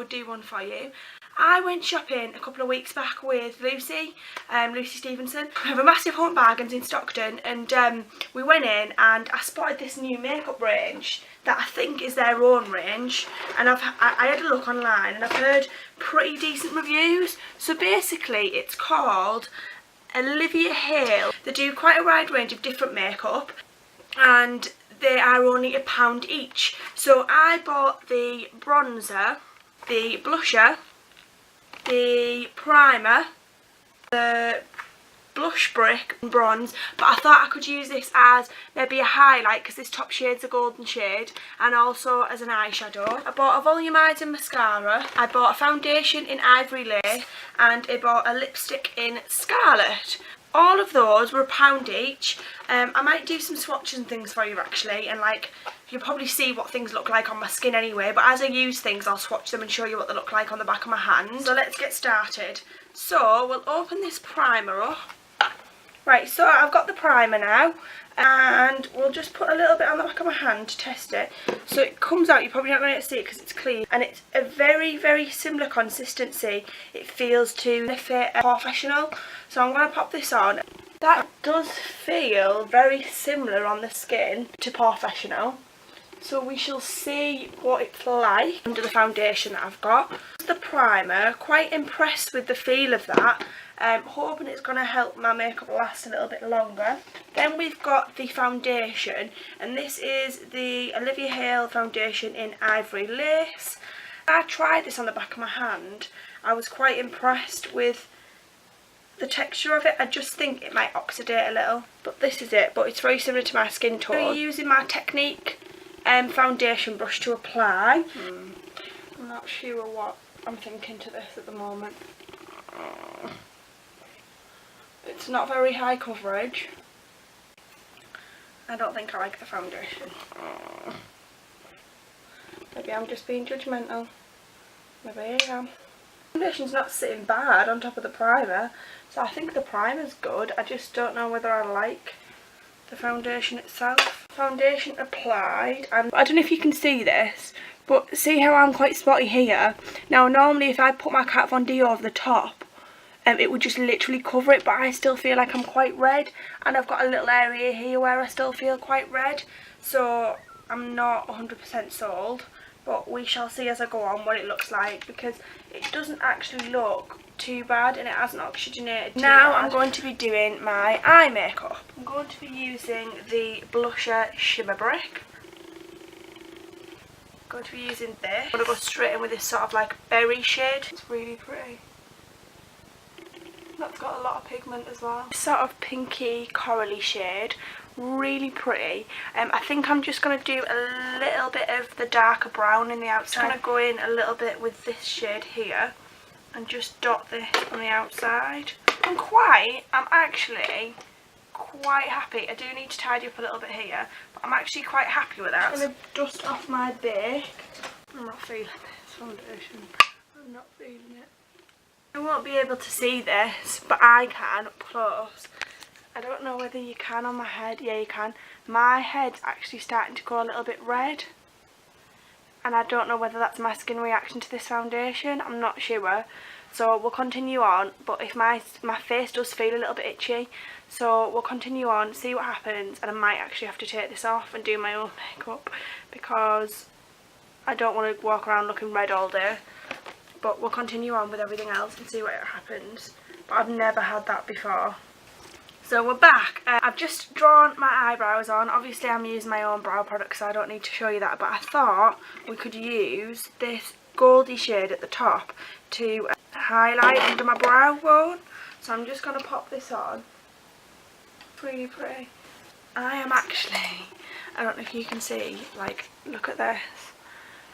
would do one for you. I went shopping a couple of weeks back with Lucy Stevenson. We have a massive Home Bargains in Stockton, and we went in and I spotted this new makeup range that I think is their own range, and I had a look online and I've heard pretty decent reviews. So basically it's called Olivia Hale. They do quite a wide range of different makeup and they are only £1 each. So I bought the bronzer, the blusher, the primer, the blush brick and bronze, but I thought I could use this as maybe a highlight because this top shade's a golden shade, and also as an eyeshadow. I bought a volumizing mascara, I bought a foundation in Ivory lace, and I bought a lipstick in Scarlet. All of those were £1 each. I might do some swatches and things for you actually, and like you'll probably see what things look like on my skin anyway, but as I use things I'll swatch them and show you what they look like on the back of my hand. So let's get started. So we'll open this primer up. Right, so I've got the primer now, and we'll just put a little bit on the back of my hand to test it. So it comes out, you're probably not going to see it because it's clean, and it's a very similar consistency. It feels to Benefit Professional. So I'm going to pop this on. That does feel very similar on the skin to Professional. So we shall see what it's like under the foundation that I've got. The primer, quite impressed with the feel of that. Hoping it's going to help my makeup last a little bit longer. Then we've got the foundation, and this is the Olivia Hale foundation in Ivory lace. I tried this on the back of my hand. I was quite impressed with the texture of it. I just think it might oxidate a little, but this is it. But it's very similar to my skin tone. I'm using my Technique foundation brush to apply. I'm not sure what I'm thinking to this at the moment. It's not very high coverage. I don't think I like the foundation. Maybe I'm just being judgmental. Maybe I am. The foundation's not sitting bad on top of the primer, so I think the primer's good. I just don't know whether I like the foundation itself. Foundation applied, and I don't know if you can see this, but see how I'm quite spotty here? Now normally if I put my Kat Von D over the top, it would just literally cover it, but I still feel like I'm quite red, and I've got a little area here where I still feel quite red, so I'm not 100% sold, but we shall see as I go on what it looks like, because it doesn't actually look too bad and it hasn't oxygenated too now bad. I'm going to be doing my eye makeup. I'm going to be using the blusher Shimmer Brick. I'm going to be using this. I'm going to go straight in with this sort of like berry shade. It's really pretty. That's got a lot of pigment as well. Sort of pinky corally shade, really pretty. I think I'm just going to do a little bit of the darker brown in the outside. I'm going to go in a little bit with this shade here and just dot this on the outside. I'm actually quite happy. I do need to tidy up a little bit here, but I'm actually quite happy with that. I'm going to dust off my bake. I'm not feeling this foundation. I'm not feeling it. I won't be able to see this, but I can up close. I don't know whether you can on my head. Yeah, you can. My head's actually starting to go a little bit red, and I don't know whether that's my skin reaction to this foundation. I'm not sure. So we'll continue on, but if my face does feel a little bit itchy, so we'll continue on, see what happens, and I might actually have to take this off and do my own makeup because I don't want to walk around looking red all day. But we'll continue on with everything else and see what happens. But I've never had that before. So we're back. I've just drawn my eyebrows on. Obviously I'm using my own brow product, so I don't need to show you that. But I thought we could use this goldy shade at the top to highlight under my brow bone. So I'm just going to pop this on. Really pretty. I am actually, I don't know if you can see, like, look at this.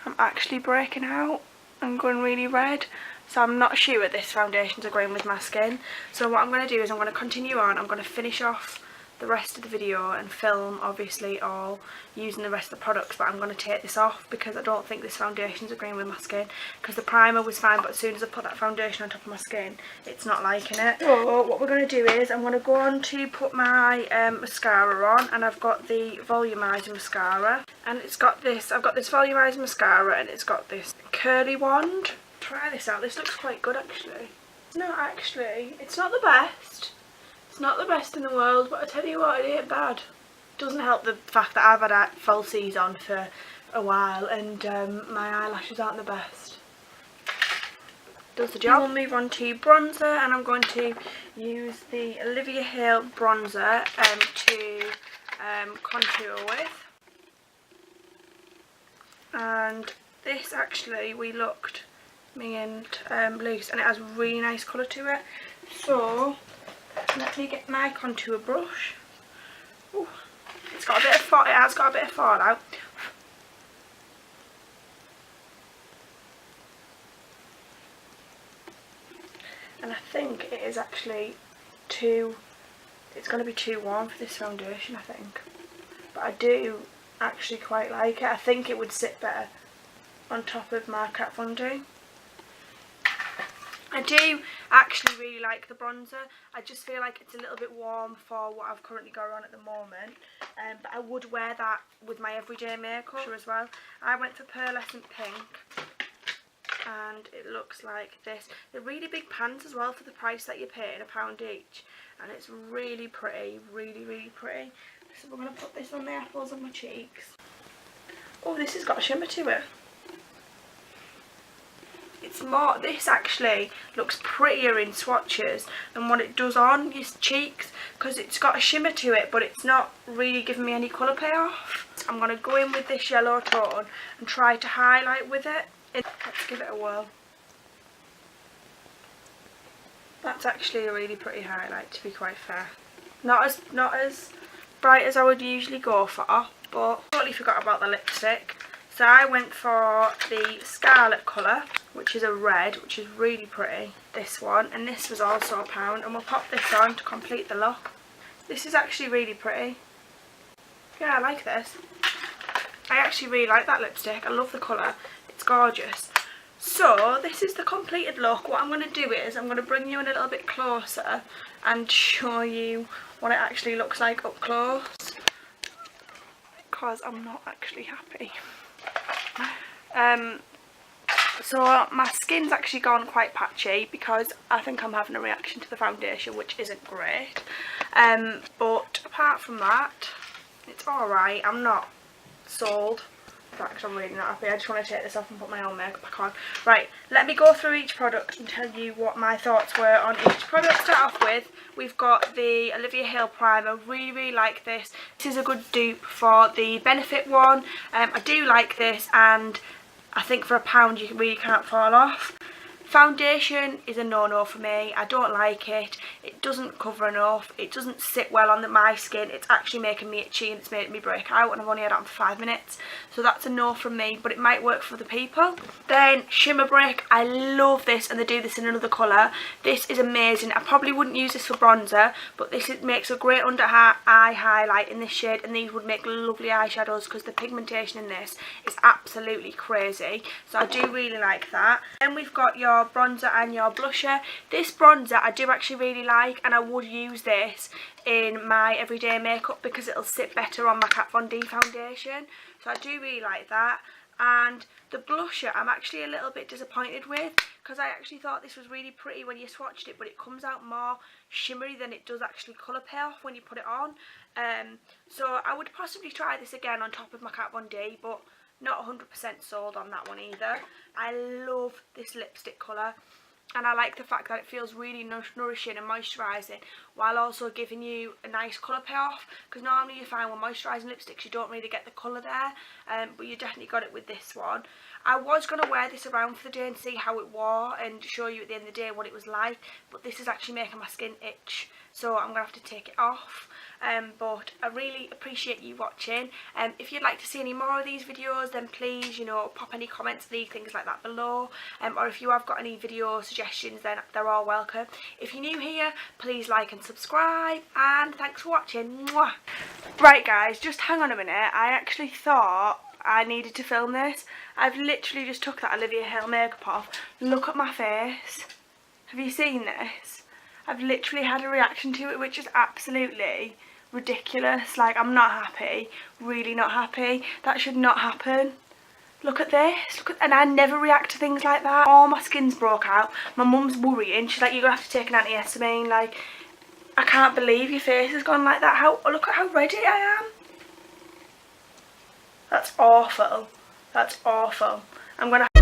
I'm actually breaking out. I'm going really red, so I'm not sure this foundation's agreeing with my skin. So what I'm going to do is I'm going to continue on. I'm going to finish off the rest of the video and film obviously all using the rest of the products, but I'm going to take this off because I don't think this foundation's agreeing with my skin, because the primer was fine, but as soon as I put that foundation on top of my skin it's not liking it. So what we're going to do is I'm going to go on to put my mascara on, and I've got the volumizing mascara, and it's got this, I've got this volumizing mascara and it's got this curly wand. try this out. This looks quite good actually. No, actually, it's not the best. It's not the best in the world, but I tell you what, it ain't bad. Doesn't help the fact that I've had falsies on for a while and my eyelashes aren't the best. Does the job. We'll move on to bronzer, and I'm going to use the Olivia Hale bronzer to contour with. And this actually, we looked, me and Luce, and it has a really nice colour to it. So let me get my contour brush. Ooh, it's got a bit of fall. It has got a bit of fallout. And I think it is actually it's going to be too warm for this foundation, I think. But I do actually quite like it. I think it would sit better on top of my Kat Von D. I do actually really like the bronzer. I just feel like it's a little bit warm for what I've currently got on at the moment. But I would wear that with my everyday makeup as well. I went for pearlescent pink. And it looks like this. They're really big pans as well for the price that you're paying, £1 each, and it's really pretty, really pretty. So we're going to put this on the apples of my cheeks. Oh, this has got a shimmer to it. It's more, this actually looks prettier in swatches than what it does on your cheeks, because it's got a shimmer to it, but it's not really giving me any colour payoff. I'm going to go in with this yellow tone and try to highlight with it. Let's give it a whirl. That's actually a really pretty highlight, to be quite fair. Not as bright as I would usually go for, but I totally forgot about the lipstick. So I went for the Scarlet colour, which is a red, which is really pretty. This one, and this was also £1, and we'll pop this on to complete the look. This is actually really pretty. Yeah, I like this. I actually really like that lipstick. I love the colour. It's gorgeous. So this is the completed look. What I'm going to do is I'm going to bring you in a little bit closer and show you what it actually looks like up close, because I'm not actually happy. So my skin's actually gone quite patchy because I think I'm having a reaction to the foundation, which isn't great. But apart from that, it's alright. I'm not sold. In fact, I'm really not happy. I just want to take this off and put my own makeup back on. Right, let me go through each product and tell you what my thoughts were on each product. Start off with, we've got the Olivia Hale primer. Really like this. This is a good dupe for the Benefit one. I do like this, and I think for £1 you really can't fall off. Foundation is a no-no for me. I don't like it. It doesn't cover enough. It doesn't sit well on my skin. It's actually making me itchy, and it's making me break out, and I've only had it on for 5 minutes. So that's a no from me, but it might work for other people. Then Shimmer Brick. I love this, and they do this in another colour. This is amazing. I probably wouldn't use this for bronzer, but this makes a great under eye highlight in this shade, and these would make lovely eyeshadows because the pigmentation in this is absolutely crazy. So I do really like that. Then we've got your bronzer and your blusher. This bronzer I do actually really like, and I would use this in my everyday makeup because it'll sit better on my Kat Von D foundation. So I do really like that. And the blusher I'm actually a little bit disappointed with, because I actually thought this was really pretty when you swatched it, but it comes out more shimmery than it does actually colour payoff when you put it on. So I would possibly try this again on top of my Kat Von D, but not 100% sold on that one either. I love this lipstick colour, and I like the fact that it feels really nourishing and moisturising while also giving you a nice colour payoff, because normally you find with moisturising lipsticks you don't really get the colour there, but you definitely got it with this one. I was going to wear this around for the day and see how it wore and show you at the end of the day what it was like, but this is actually making my skin itch, so I'm going to have to take it off. But I really appreciate you watching. If you'd like to see any more of these videos, then please, you know, pop any comments, leave things like that below. Or if you have got any video suggestions, then they're all welcome. If you're new here, please like and subscribe, and thanks for watching. Mwah. Right guys, just hang on a minute. I actually thought I needed to film this. I've literally just took that Olivia Hale makeup off. Look at my face. Have you seen this? I've literally had a reaction to it, which is absolutely ridiculous. Like, I'm not happy. Really not happy. That should not happen. Look at this. And I never react to things like that. All my skin's broke out. My mum's worrying. She's like, you're going to have to take an antihistamine. Like, I can't believe your face has gone like that. Look at how ready I am. That's awful. That's awful. I'm going to